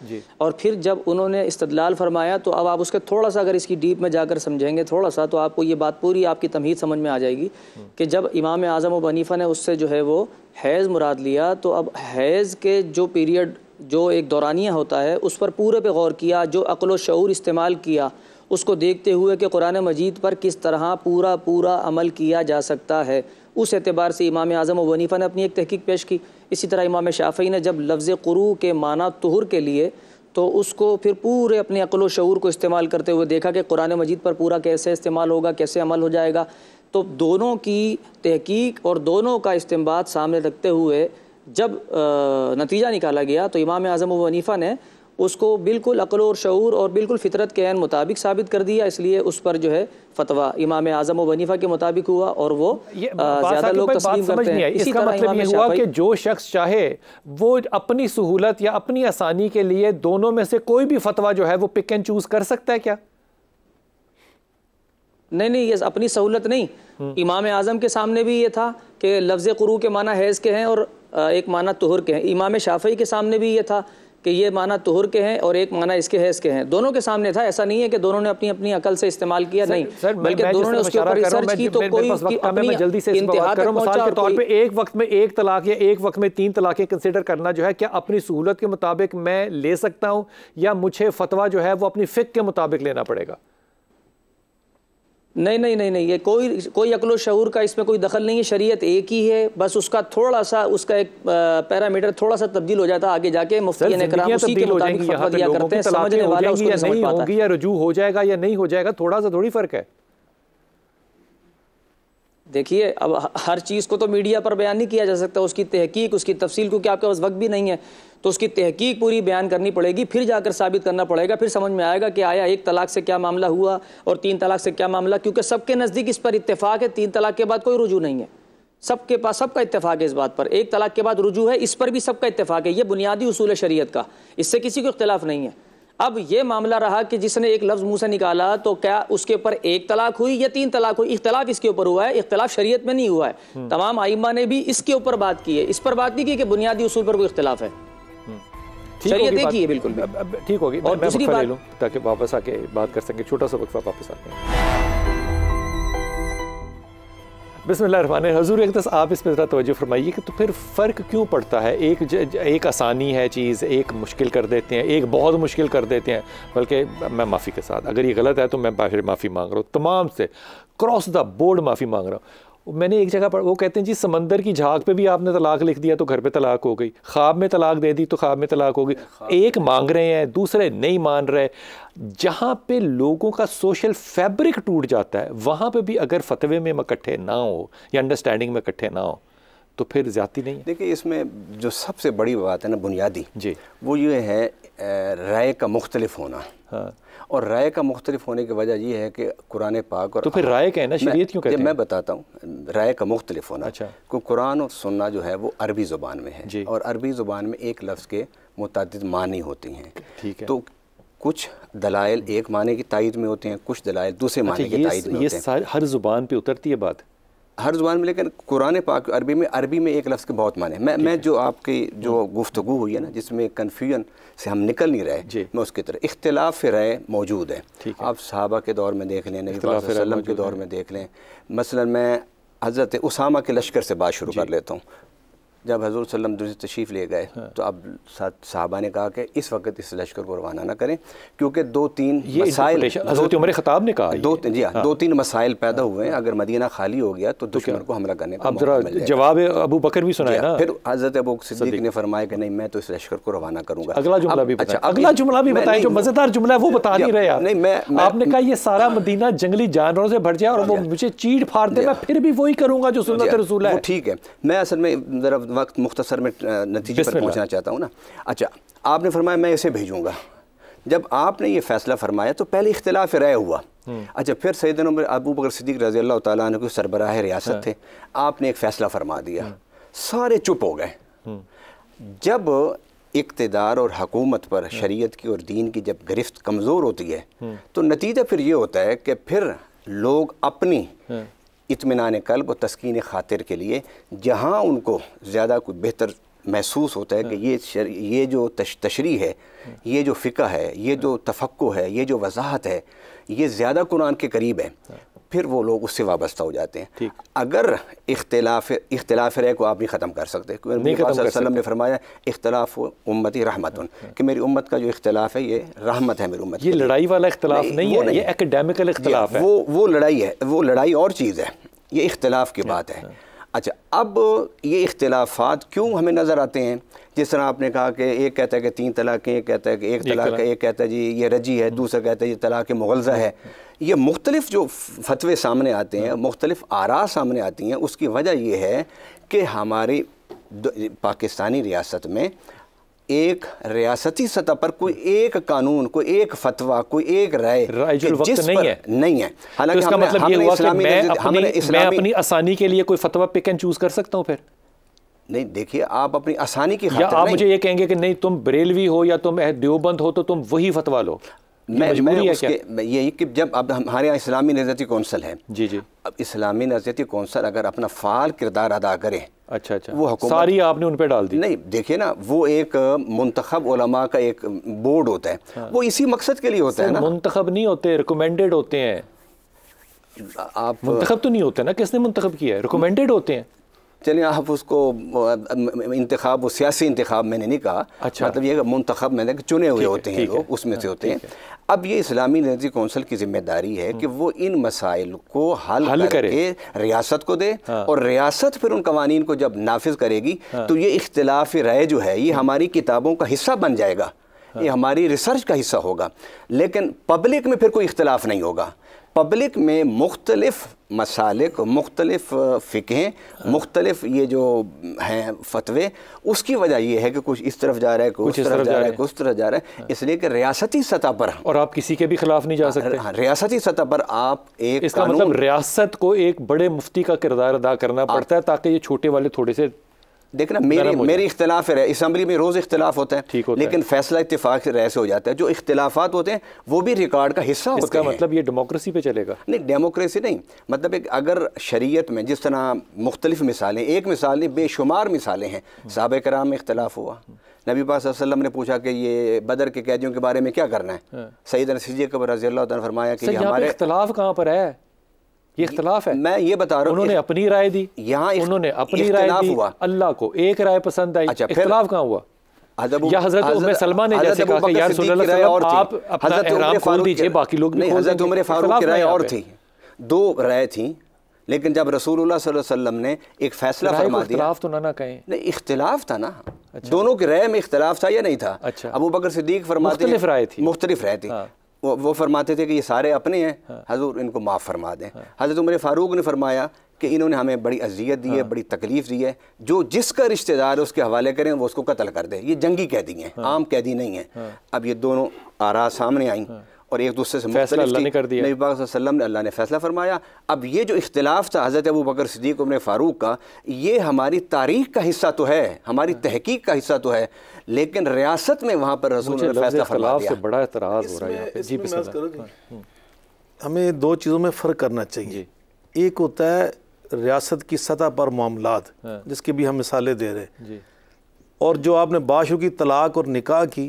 और फिर जब उन्होंने इस्तदलाल फरमाया तो अब आप उसके थोड़ा सा अगर इसकी डीप में जाकर समझेंगे थोड़ा सा, तो आपको ये बात पूरी आपकी तमहीद समझ में आ जाएगी कि जब इमाम आज़म अबू हनीफ़ा ने उससे जो है वो हैज़ मुराद लिया, तो अब हैज़ के जो पीरियड, जो एक दौरानिया होता है, उस पर पूरे पे गौर किया, जो अक़्ल व शऊर इस्तेमाल किया, उसको देखते हुए कि कुरान मजीद पर किस तरह पूरा अमल किया जा सकता है। उस एतबार से इमाम आज़म अबू हनीफ़ा ने अपनी एक तहकीक पेश की। इसी तरह इमाम शाफ़ई ने जब लफ्ज़ क़ुरू के माना तुहर के लिए, तो उसको फिर पूरे अपने अक़्ल व शऊर को इस्तेमाल करते हुए देखा कि कुरान मजीद पर पूरा कैसे इस्तेमाल होगा, कैसे अमल हो जाएगा। तो दोनों की तहकीक और दोनों का इस्तिंबात सामने रखते हुए जब नतीजा निकाला गया, तो इमाम आज़म अबू हनीफ़ा ने उसको बिल्कुल अक़ल और शऊर और बिल्कुल फितरत के ऐन मुताबिक साबित कर दिया। इसलिए उस पर जो है फतवा इमाम आज़म अबू हनीफ़ा के मुताबिक हुआ, और वो ज़्यादा लोग तस्लीम करते हैं। इसी तरह मतलब ये हुआ कि जो शख्स चाहे वो अपनी सहूलत या अपनी आसानी के लिए दोनों में से कोई भी फतवा जो है वो पिक एंड चूज़ कर सकता है क्या? नहीं, ये अपनी सहूलत नहीं। इमाम आज़म के सामने भी ये था कि लफ्ज़ क़ुरू के माना हैज़ के हैं और एक माना तुहर के हैं। इमाम शाफ़ई के सामने भी ये था कि ये माना तुहर के हैं और एक माना इसके हैज़ के हैं। दोनों के सामने था। ऐसा नहीं है कि दोनों ने अपनी अपनी अकल से इस्तेमाल किया, नहीं, बल्कि दोनों ने उसके ऊपर रिसर्च की। तो कोई अपनी जल्दी से इंतहा तक मिसाल के तौर पे एक वक्त में एक तलाक या एक वक्त में 3 तलाक़ें कंसिडर करना जो है, क्या अपनी सहूलत के मुताबिक मैं ले सकता हूँ, या मुझे फतवा जो है वो अपनी फ़िक़्ह के मुताबिक लेना पड़ेगा? नहीं नहीं नहीं नहीं, ये कोई अक्लो शऊर का इसमें कोई दखल नहीं है। शरीयत एक ही है, बस उसका थोड़ा सा उसका एक पैरामीटर थोड़ा सा तब्दील हो जाता है आगे जाके। मुफ्ती ने कराम उसी के मुताबिक फतवा दिया करते हैं, समझने वाला उसको नहीं समझ पाता है। या रुजू हो जाएगा या नहीं हो जाएगा, थोड़ा सा थोड़ी फर्क है। देखिए, अब हर चीज़ को तो मीडिया पर बयान नहीं किया जा सकता, उसकी तहकीक, उसकी तफसील, क्योंकि आपके पास वक्त भी नहीं है, तो उसकी तहकीक पूरी बयान करनी पड़ेगी, फिर जाकर साबित करना पड़ेगा, फिर समझ में आएगा कि आया 1 तलाक से क्या मामला हुआ और 3 तलाक से क्या मामला, क्योंकि सबके नज़दीक इस पर इत्तेफाक है, 3 तलाक के बाद कोई रुजू नहीं है, सबके पास सबका इत्तेफाक है इस बात पर। 1 तलाक के बाद रुजू है, इस पर भी सबका इत्तेफाक है। ये बुनियादी उसूल है शरीयत का, इससे किसी को इख्तिलाफ नहीं है। अब ये मामला रहा कि जिसने एक लफ्ज़ मुंह से निकाला तो क्या उसके ऊपर 1 तलाक हुई या 3 तलाक हुई, इख्तिलाफ इसके ऊपर हुआ है, इख्तिलाफ शरीयत में नहीं हुआ है। तमाम आइम्मा ने भी इसके ऊपर बात की है, इस पर बात नहीं की कि बुनियादी उसूल पर कोई इख्तिलाफ है। शरीयत एक ही है बिल्कुल भी। ठीक होगी। और दूसरी बात ले लूं ताकि वापस आके बात कर सकें, छोटा सा वक्फा वापस आते हैं। बिस्मिल्लाहिर्रहमानिर्रहीम। हुज़ूर अक़दस आप इस पर ज़रा तवज्जो फरमाइए कि तो फिर फ़र्क क्यों पड़ता है? एक आसानी है चीज़, एक मुश्किल कर देते हैं, एक बहुत मुश्किल कर देते हैं। बल्कि मैं माफ़ी के साथ, अगर ये गलत है तो मैं माफ़ी मांग रहा हूँ, तमाम से क्रॉस द बोर्ड माफ़ी मांग रहा हूँ। मैंने एक जगह पर वो कहते हैं जी समंदर की झाग पे भी आपने तलाक लिख दिया तो घर पे तलाक हो गई, ख्वाब में तलाक दे दी तो ख्वाब में तलाक हो गई। एक मांग रहे हैं, दूसरे नहीं मान रहे। जहाँ पे लोगों का सोशल फैब्रिक टूट जाता है वहाँ पे भी अगर फतवे में इकट्ठे ना हो या अंडरस्टैंडिंग में इकट्ठे ना हो तो फिर ज़्यादती नहीं है। देखिए, इसमें जो सबसे बड़ी बात है ना बुनियादी जी, वो ये है राय का मुख्तलिफ होना। हाँ, और राय का मुख्तलिफ होने की वजह यह है कि कुरान पाक और तो फिर राय क्या है ना, शरीयत क्यों कहते हैं? मैं बताता हूँ राय का मुख्तलिफ होना। अच्छा, को कुरान और सुन्ना जो है वो अरबी ज़ुबान में है और अरबी ज़ुबान में एक लफ्ज़ के मुतअद्दिद मानी होती हैं। ठीक है। तो कुछ दलाइल एक माने की तायद में होते हैं, कुछ दलाइल दूसरे माने की तायद में होते हैं। ये हर ज़ुबान पे उतरती है बात, हर ज़ुबान में, लेकिन कुरान पाक अरबी में एक लफ्ज़ के बहुत माने। मैं जो आपकी जो गुफ्तगू हुई है ना जिसमें कन्फ्यूजन से हम निकल नहीं रहे, मैं उसकी तरह इख्तिलाफ राय मौजूद है। आप सहाबा के दौर में देख लें, नबी पाक सल्लल्लाहु अलैहि वसल्लम के दौर में देख लें। मसलन मैं हज़रत उसामा के लश्कर से बात शुरू कर लेता हूँ। जब हज़ूर सल्लम दुनिया से तशरीफ़ ले गए तो अब साहबा ने कहा कि इस वक्त इस लश्कर को रवाना ना करें, क्योंकि 2-3 मसाइल हज़रत उमर ख़त्ताब ने कहा, 2-3 मसाइल पैदा हुए हैं। अगर मदीना खाली हो गया तो दुश्मन को हमला करने का मौका मिल जाएगा। जवाब अबू बकर भी सुनाया ना, फिर हज़रत अबू सिद्दीक़ ने फरमाया कि नहीं, मैं तो इस लश्कर को रवाना करूँगा। अगला जुमला भी बताएं, अगला जुमला भी बताएं, जो मज़ेदार जुमला है वो बता नहीं रहे आप। नहीं, आपने कहा ये सारा मदीना जंगली जानवरों से भर जाए और वो मुझे चीड़ फाड़ दे, मैं फिर भी वही करूँगा जो सुन्नत रसूल है। ठीक है, मैं असल में ज़रा वक्त मुख्तसर में नतीजे पर पहुंचना चाहता हूं ना। अच्छा, आपने फरमाया मैं इसे भेजूंगा। जब आपने ये फैसला फरमाया तो पहले इख्तिलाफ राय हुआ। अच्छा, फिर सैयदना उमर अबू बकर सिद्दीक़ रज़ी अल्लाह तआला अन्हु के सरबराह रियासत थे, आपने एक फ़ैसला फरमा दिया, सारे चुप हो गए। जब इक़्तिदार और हुकूमत पर शरीयत की और दीन की जब गिरफ्त कमज़ोर होती है तो नतीजा फिर ये होता है कि फिर लोग अपनी इत्मीनान क़ल्ब और तस्कीन ख़ातिर के लिए जहाँ उनको ज़्यादा कुछ बेहतर महसूस होता है कि ये जो तशरीह है, ये जो फ़िक़्ह है, ये जो तफ़क्कुह है, ये जो वज़ाहत है, ये ज़्यादा कुरान के करीब है, फिर वो लोग उससे वाबस्ता हो जाते हैं। अगर इख्तिलाफ राय को आप नहीं ख़त्म कर सकते, क्योंकि नबी वसल्लम ने फरमाया इख्तिलाफ उम्मती रहमतुन, कि मेरी उम्मत का जो इख्तिलाफ है ये रहमत है मेरी उम्मत। ये लड़ाई वाला इख्तिलाफ नहीं है, ये एकेडमिकल इख्तिलाफ है। वो लड़ाई है, वो लड़ाई और चीज़ है, ये इख्तिलाफ की बात है। अच्छा, अब ये इख्तिलाफात क्यों हमें नज़र आते हैं? जिस तरह आपने कहा कि एक कहता है कि 3 तलाक है, एक कहता है कि 1 तलाक है, एक कहता है जी ये रजी है, दूसरा कहता है ये तलाक मुग़ल्ज़ा है। ये मुख्तलिफ जो फतवे सामने आते हैं, मुख्तलिफ आरा सामने आती हैं, उसकी वजह ये है कि हमारी पाकिस्तानी रियासत में एक रियासती सतह पर कोई एक कानून, कोई एक फतवा, कोई एक राय नहीं है। हालांकि इसका मतलब ये हुआ कि मैं अपनी आसानी के लिए कोई फतवा पिक एंड चूज कर सकता हूँ फिर? नहीं, देखिए, आप अपनी आसानी की या आप मुझे ये कहेंगे कि नहीं, तुम बरेलवी हो या तुम देवबंद हो तो तुम वही फतवा लो। यही कि जब अब हमारे यहाँ इस्लामी नज़रियाती कौंसल है, जी, अब इस्लामी नज़रियाती कौंसल अगर अपना फ़ाल किरदार अदा करे, अच्छा, वो सारी आपने उन पे डाल दी। नहीं, देखिए ना, वो एक मुंतखब उलमा का एक बोर्ड होता है। हाँ। वो इसी मकसद के लिए होता है ना। मुंतखब नहीं होते, रिकमेंडेड होते हैं। आप मुंतखब तो नहीं होते ना, किसने मुंतखब किया है? रिकमेंडेड होते हैं। चलिए आप उसको इंतखाब, वो सियासी इंतखाब मैंने नहीं कहा। अच्छा। मतलब ये मुंतखब मैंने चुने हुए होते हैं लोग, उसमें से होते हैं। अब ये इस्लामी एनर्जी कौंसिल की जिम्मेदारी है कि वो इन मसाइल को हल करके रियासत को दे, और रियासत फिर उन कवानीन को जब नाफिज करेगी तो ये इख्तिलाफ राय जो है ये हमारी किताबों का हिस्सा बन जाएगा, ये हमारी रिसर्च का हिस्सा होगा। लेकिन पब्लिक में फिर कोई इख्तिलाफ नहीं होगा। पब्लिक में मुख्तलिफ मसालिक, मुख्तलिफ फ़िक़हें, मुख्तलिफ ये जो हैं फतवे, उसकी वजह ये है कि कुछ इस तरफ जा रहा है, कुछ इस तरफ जा रहा है, कुछ तरफ जा रहा है। इसलिए कि रियासती सतह पर, और आप किसी के भी खिलाफ नहीं जा सकते। रियासती सतह पर आप एक, इसका मतलब रियासत को एक बड़े मुफ्ती का किरदार अदा करना पड़ता है ताकि ये छोटे वाले थोड़े से देखना। मेरी इख्तिलाफ है, असम्बली में रोज़ इख्तिलाफ होता है, लेकिन फैसला इत्तेफाक राय से हो जाता है। जो इख्तिलाफात होते हैं वो भी रिकॉर्ड का हिस्सा होते हैं। इसका मतलब ये डेमोक्रेसी पे चलेगा? नहीं, डेमोक्रेसी नहीं, मतलब एक अगर शरीयत में जिस तरह मुख्तलिफ मिसालें, एक मिसाल नहीं बेशुमार मिसालें हैं। सहाबा कराम में इख्तिलाफ हुआ, नबी पाक सल्लल्लाहु अलैहि वसल्लम ने पूछा कि ये बदर के कैदियों के बारे में क्या करना है। सैयदना सिद्दीक़ रज़ियल्लाहु अन्हु ने फरमाया कि हमारे इख्तिलाफ कहाँ पर है, ये इख्तिलाफ है। मैं ये बता रहा हूँ, उन्होंने अपनी राय दी, यहाँ उन्होंने अपनी राय दी, अल्लाह को एक राय पसंद आई। अच्छा, इख्तिलाफ कहाँ हुआ? या हज़रत उम्मे सलमा ने जैसे कहा कि यार सल्लल्लाहु अलैहि वसल्लम आप अपना इहराम खोल दीजिए, बाकी लोग नहीं। हज़रत उमर फारूक की राय और थी, दो राय थी, लेकिन जब रसूलुल्लाह सल्लल्लाहु अलैहि वसल्लम ने एक फैसला फरमा दिया, इख्तिलाफ तो ना कहें, नहीं इख्तिलाफ था ना। दोनों की राय में इख्तिलाफ था या नहीं था? अच्छा। अबू बकर सिद्दीक फरमाते मुख्तलिफ राय थी, मुख्तलिफ राय थी। वो फरमाते थे कि ये सारे अपने हैं, हजूर इनको माफ़ फरमा दें। हज़रत उमर फारूक ने फरमाया कि इन्होंने हमें बड़ी अजियत दी है, बड़ी तकलीफ़ दी है, जो जिसका रिश्तेदार है उसके हवाले करें, वो उसको कत्ल कर दे। ये जंगी कैदी हैं, आम कैदी नहीं है। अब ये दोनों आरा सामने आई और एक दूसरे से फैसला अल्लाह ने कर दिया। नबी पाक सल्लल्लाहु अलैहि वसल्लम ने, अल्लाह ने फैसला फरमाया। अब ये जो इख्तिलाफ था हज़रत अबू बकर सिद्दीक़ उमर फारूक का, ये हमारी तारीख़ का हिस्सा तो है, हमारी तहकीक का हिस्सा तो है, लेकिन रियासत में वहाँ पर रसूल ने फैसला फरमा दिया। बड़ा एतराज़ हो रहा है यहाँ पे। जी, हमें दो चीज़ों में फ़र्क करना चाहिए। एक होता है रियासत की सतह पर मामलात, जिसकी भी हम मिसालें दे रहे हैं, और जो आपने बाशु की तलाक और निकाह की,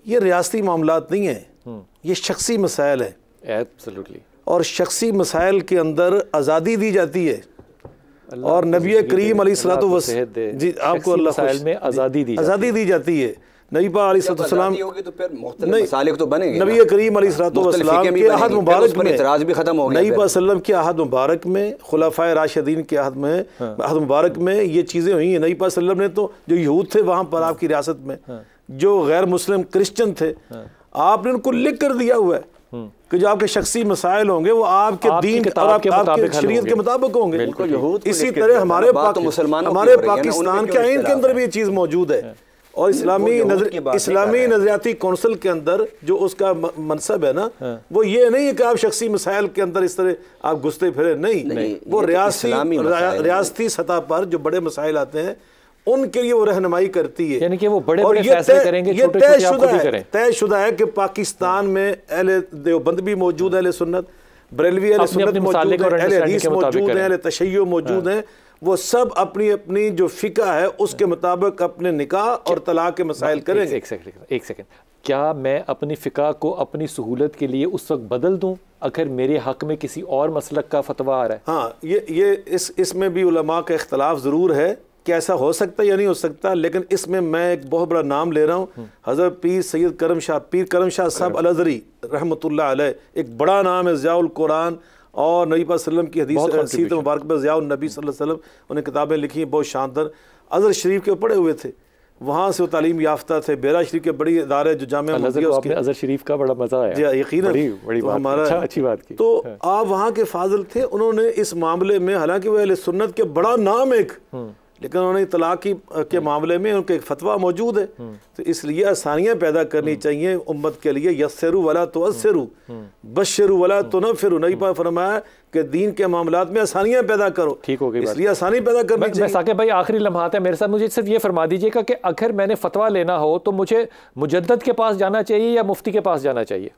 ये रियासती मामलात नहीं है, ये शख्सी मसाइल है। एब्सोल्युटली। और शख्सी मसाइल के अंदर आज़ादी दी जाती है, और नबी करीम अलैहिस्सलातु वस्सलाम जी आपको अल्लाह में आज़ादी दी जाती है। नबी पाक अलैहिस्सलातु वस्सलाम मसालिक तो बनेंगे। नबी करीम अलैहिस्सलातु वस्सलाम के अहद मुबारक में इतराज़ भी खत्म हो गया। नबी पाक सल्लम के अहद मुबारक में, खुलाफाए राशिदीन के अहद मुबारक में ये चीज़ें हुई हैं। नबी पाक सल्लम ने तो जो यहूद थे वहाँ पर आपकी रियासत में, जो गैर मुस्लिम क्रिश्चियन थे, आपने उनको लिख कर दिया हुआ है कि जो आपके शख्सी मसाइल होंगे वो आपके दीन और आपके शरीयत के मुताबिक होंगे। इसी तरह हमारे पाकिस्तान के आइन के अंदर भी ये चीज़ मौजूद है। और इस्लामी नजरियाती कौंसिल के अंदर जो उसका मनसब है ना, वो ये नहीं है कि आप शख्सी मसाइल के अंदर इस तरह आप घुसते फिरे, नहीं। वो रियासती सतह पर जो बड़े मसाइल आते हैं उनके लिए वो रहनुमाई करती है, यानी कि वो बड़े फैसले करेंगे, छोटे-छोटे आप खुद ही करें। तयशुदा है कि पाकिस्तान में अहले देवबंद भी मौजूद है, अहले सुन्नत, बरेलवी अहले सुन्नत मौजूद है, अहले हदीस मौजूद है, अहले तशय्युअ मौजूद हैं। वो सब अपनी अपनी जो फ़िक़्ह है उसके मुताबिक अपने निकाह और तलाक के मसाइल करेंगे। एक सेकंड, क्या मैं अपनी फ़िक़्ह को अपनी सहूलत के लिए उस वक्त बदल दूं अगर मेरे हक़ में किसी और मसलक का फतवा आ रहा है? हाँ, ये इसमें भी उलमा का इख्तलाफ ज़रूर है कि ऐसा हो सकता है या नहीं हो सकता, लेकिन इसमें मैं एक बहुत बड़ा नाम ले रहा हूँ। हज़रत पीर सैयद पीर करम शाह साहब अल-अज़हरी रहमतुल्लाह अलैह, एक बड़ा नाम है, ज़ियाउल कुरान और नबी पाक सल्लम की हदीस सीरत मुबारक पर ज़ियाउन नबी सल्लल्लाहु अलैहि वसल्लम, उन्हें किताबें लिखी हैं बहुत शानदार। अज़हर शरीफ के पढ़े हुए थे, वहाँ से वो तालीम याफ्ता थे। बेरा शरीफ के बड़ी इदारे जो जामिया अज़हर शरीफ का बड़ा मज़ा आया, यकीनन तो हमारा अच्छी बात की। तो आप वहाँ के फाजिल थे, उन्होंने इस मामले में, हालांकि वह अहले सुन्नत के बड़ा नाम एक, लेकिन उन्होंने तलाक के मामले में उनका एक फतवा मौजूद है। तो इसलिए आसानियाँ पैदा करनी चाहिए उम्मत के लिए। यस्सरू वला तुअस्सिरू, बश्शिरू वला तुनफ़िरू। नबी पाक फरमाया कि दीन के मामलात में आसानियाँ पैदा करो। ठीक हो गई, इसलिए आसानी पैदा करनी चाहिए। साकिब भाई, आखिरी लम्हात है मेरे साथ, मुझे सिर्फ ये फरमा दीजिएगा कि अगर मैंने फतवा लेना हो तो मुझे मुजद्दद के पास जाना चाहिए या मुफ्ती के पास जाना चाहिए?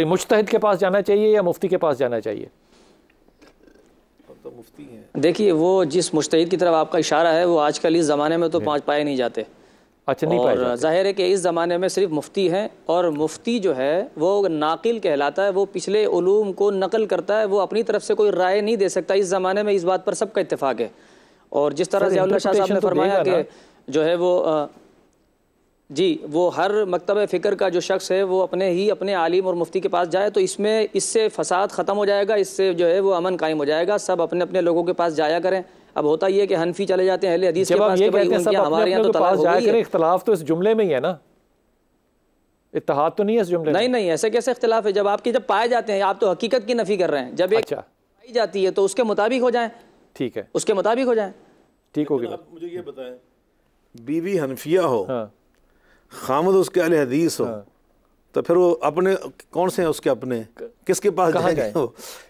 मुज्तहिद के पास जाना चाहिए या मुफ्ती के पास जाना चाहिए? तो मुफ्ती हैं। देखिए, वो जिस मुज्तहिद की तरफ आपका इशारा है वो आजकल इस ज़माने में तो पाए नहीं जाते। अच्छा, नहीं पाए जाते। ज़ाहिर है कि इस ज़माने में सिर्फ मुफ्ती हैं, और मुफ्ती जो है वो नाकिल कहलाता है, वो पिछले उलूम को नकल करता है, वो अपनी तरफ से कोई राय नहीं दे सकता। इस ज़माने में इस बात पर सबका इत्तेफाक है। और जिस तरह ज़ियाउल्लाह शाह साहब ने फरमाया कि जो है वो जी वो हर मकतब फ़िक्र का जो शख्स है वो अपने आलिम और मुफ्ती के पास जाए, तो इससे फसाद ख़त्म हो जाएगा, इससे जो है वो अमन कायम हो जाएगा। सब अपने अपने लोगों के पास जाया करें। अब होता ये कि हनफी चले जाते हैं अहले हदीस के पास, हमारे यहाँ तो तलाक हो गई है। इख्तिलाफ तो इस जुमले में ही है ना, इत्तेहाद तो नहीं है इस जुमले में। नहीं, ऐसे कैसे इख्तिलाफ है? जब पाए जाते हैं, आप तो हकीकत की नफ़ी कर रहे हैं। जब एक पाई जाती है तो उसके मुताबिक हो जाए। ठीक है, उसके मुताबिक हो जाए, ठीक होगी। मुझे ये बताएं, बीवी हनफिया हो, खामद उसके अहले हदीस हो, तो फिर वो अपने कौन से हैं उसके अपने, किसके पास जाएंगे हो?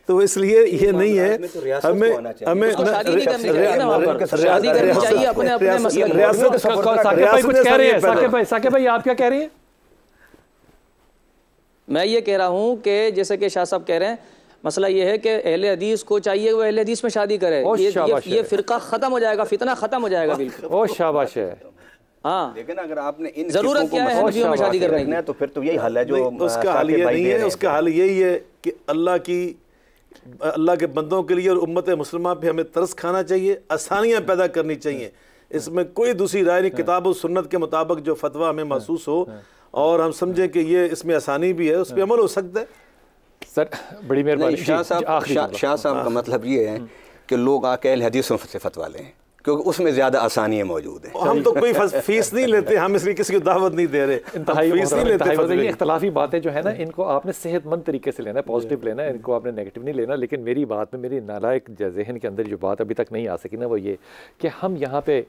तो इसलिए ये नहीं है, हमें शादी करनी चाहिए अपने अपने मसले। साकिब भाई आप क्या कह रहे हैं? मैं ये कह रहा हूँ कि जैसे कि शाह साहब कह रहे हैं, मसला ये है कि अहले हदीस को चाहिए वो अहले हदीस में शादी करे, ये फिरका खत्म हो जाएगा, फितना खत्म हो जाएगा। बिल्कुल, ओ शाबाश है। हाँ, लेकिन अगर आपने इन जरूरत क्या है हनफियों में शादी करने की, तो फिर तो यही हल है जो उसका हल ये नहीं है। उसका हल यही है कि अल्लाह के बंदों के लिए और उम्मत मुसलमान पे हमें तरस खाना चाहिए, आसानियाँ पैदा करनी चाहिए। इसमें कोई दूसरी राय नहीं, किताब और सुन्नत के मुताबिक जो फतवा हमें महसूस हो और हम समझें कि ये इसमें आसानी भी है, उस पर अमल हो सकता है। सर बड़ी मेहरबानी। शाह साहब का मतलब ये है कि लोग आके अहले हदीसों से फतवा लें, क्योंकि उसमें ज़्यादा आसानियाँ मौजूद हैं। हम तो कोई फीस नहीं लेते, हम इसलिए किसी को दावत नहीं दे रहे, फीस नहीं लेते। ये इख्तलाफी बातें जो है ना, इनको आपने सेहतमंद तरीके से लेना है, पॉजिटिव लेना है, इनको आपने नेगेटिव नहीं लेना। लेकिन मेरी बात में, मेरी नालायक जहन के अंदर जो बात अभी तक नहीं आ सकी ना, वो ये कि हम यहाँ पे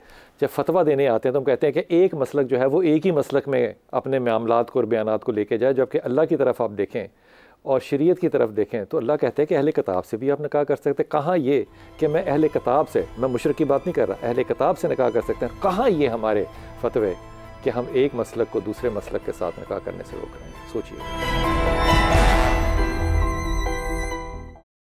जब फतवा देने आते हैं तो हम कहते हैं कि एक मसलक जो है वो एक ही मसलक में अपने मामलात को और बयानात को लेके जाए, जबकि अल्लाह की तरफ आप देखें और शरीयत की तरफ देखें तो अल्लाह कहते हैं कि अहले किताब से भी आप निकाह कर सकते हैं। कहाँ ये कि मैं अहले किताब से, मैं मुशरिक की बात नहीं कर रहा, अहले किताब से निकाह कर सकते हैं। कहाँ ये हमारे फतवे कि हम एक मसलक को दूसरे मसलक के साथ निकाह करने से रोक रहे हैं? सोचिए।